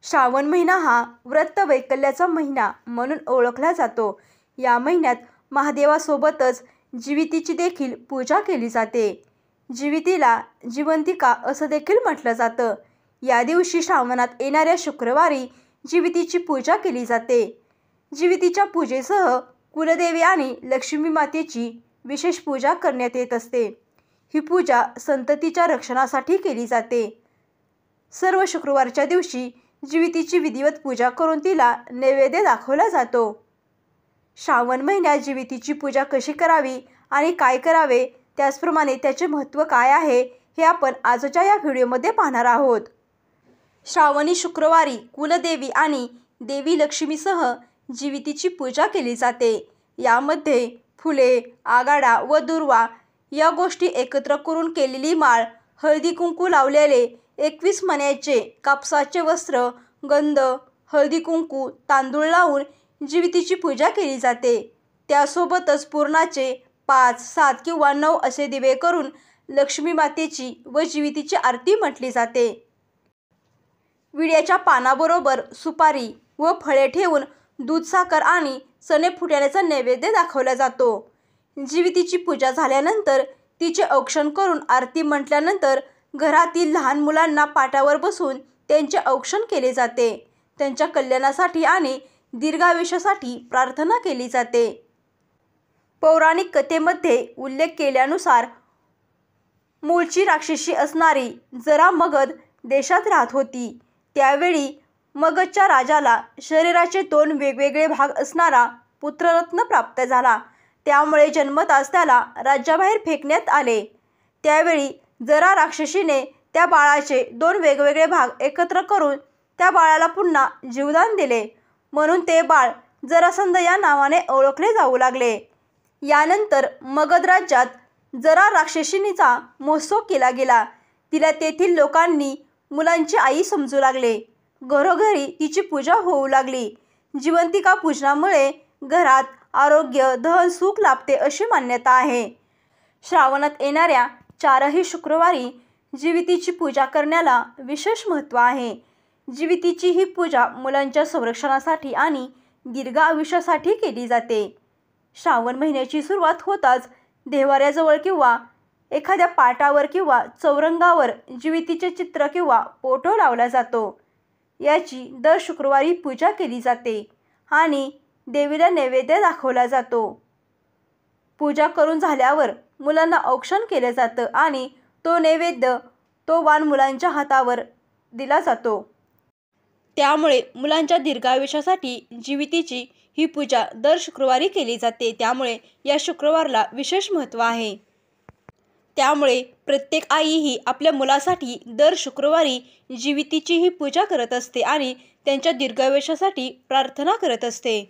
श्रावण महिना हा व्रत वैकल्याचा महिना म्हणून ओळखला जातो। या महिन्यात महादेवासोबतच जिवितीची देखील पूजा केली जाते। जिवितीला जिवंतिका असं देखील म्हटलं जातं। या दिवशी श्रावणात येणाऱ्या शुक्रवारी जिवितीची पूजा केली जाते। जिवितीच्या पूजेसह कुलदेवी आणि लक्ष्मी मातेची विशेष पूजा करण्यात येत असते। ही पूजा संततीच्या रक्षणासाठी केली जाते। सर्व शुक्रवारच्या दिवशी जिवितीची विधिवत पूजा करून तिला नैवेद्य दाखवला जातो। श्रावण महिन्यात जिवितीची पूजा कशी करावी आणि काय करावे, त्याचप्रमाणे त्याचे महत्त्व काय आहे, हे आपण आजच्या या व्हिडिओमध्ये पाहणार आहोत। श्रावणी शुक्रवारी कुलदेवी आणि देवी लक्ष्मीसह जिवितीची पूजा केली जाते। यामध्ये फुले, आगाडा व दुर्वा या गोष्टी एकत्र करून केलेली माळ, हळदी कुंकू लावलेले 21 मण्याचे कापसाचे वस्त्र, गंध, हळदी कुंकू, तांदूळ लावून जिवितीची पूजा केली जाते। त्यासोबतच पूर्णाचे 5, 7 किंवा 9 असे दिवे करून लक्ष्मी मातेची व जिवितीची आरती म्हटली जाते। विड्याच्या पानाबरोबर सुपारी व फळे ठेवून दूध, साखर आणि चणे फुटाण्याचा नैवेद्य दाखवला जातो। जिवितीची पूजा झाल्यानंतर तिचे औक्षण करून आरती म्हटल्यानंतर घरातील लहान मुलांना पाटावर बसून त्यांचे औक्षण केले जाते। त्यांच्या कल्याणासाठी आणि दीर्घायुष्यासाठी प्रार्थना केली जाते। पौराणिक कथेमध्ये उल्लेख केल्यानुसार मूळची राक्षसी असणारी जरा मगध देशात राहत होती। त्यावेळी मगधच्या राजाला शरीराचे 2 वेगवेगळे भाग असणारा पुत्ररत्न प्राप्त झाला। त्यामुळे जन्मताच त्याला राज्याबाहेर फेकण्यात आले। त्यावेळी जरा राक्षसीने त्या बाळाचे 2 वेगवेगळे भाग एकत्र करून त्या बाळाला पुन्हा जीवदान दिले, म्हणून ते बाळ जरासंध या नावाने ओळखले जाऊ लागले। यानंतर मगध राज्यात जरा राक्षसीचा महोत्सव केला गेला। तिला तेथील लोकांनी मुलांची आई समजू लागले। घरोघरी तिची पूजा होऊ लागली। जिवंतिका पूजनामुळे घरात आरोग्य, धन, सुख लाभते अशी मान्यता आहे। श्रावणात येणाऱ्या 4ही शुक्रवारी जिवितीची पूजा करण्याला विशेष महत्त्व आहे। जिवितीची ही पूजा मुलांच्या संरक्षणासाठी आणि दीर्घ आयुष्यासाठी केली जाते। श्रावण महिन्याची सुरुवात होताच देव्हाऱ्याजवळ किंवा एखाद्या पाटावर किंवा चौरंगावर जिवितीचे चित्र किंवा फोटो लावला जातो। याची दर शुक्रवारी पूजा केली जाते आणि देवीला नैवेद्य दाखवला जातो। पूजा करून झाल्यावर मुलांना औक्षण केलं जातं आणि तो नैवेद्य, तो वाण मुलांच्या हातावर दिला जातो। त्यामुळे मुलांच्या दीर्घायुष्यासाठी जिवितीची ही पूजा दर शुक्रवारी केली जाते। त्यामुळे या शुक्रवारला विशेष महत्त्व आहे। त्यामुळे प्रत्येक आई ही आपल्या मुलासाठी दर शुक्रवारी जिवितीची ही पूजा करत असते आणि त्यांच्या दीर्घायुष्यासाठी प्रार्थना करत असते।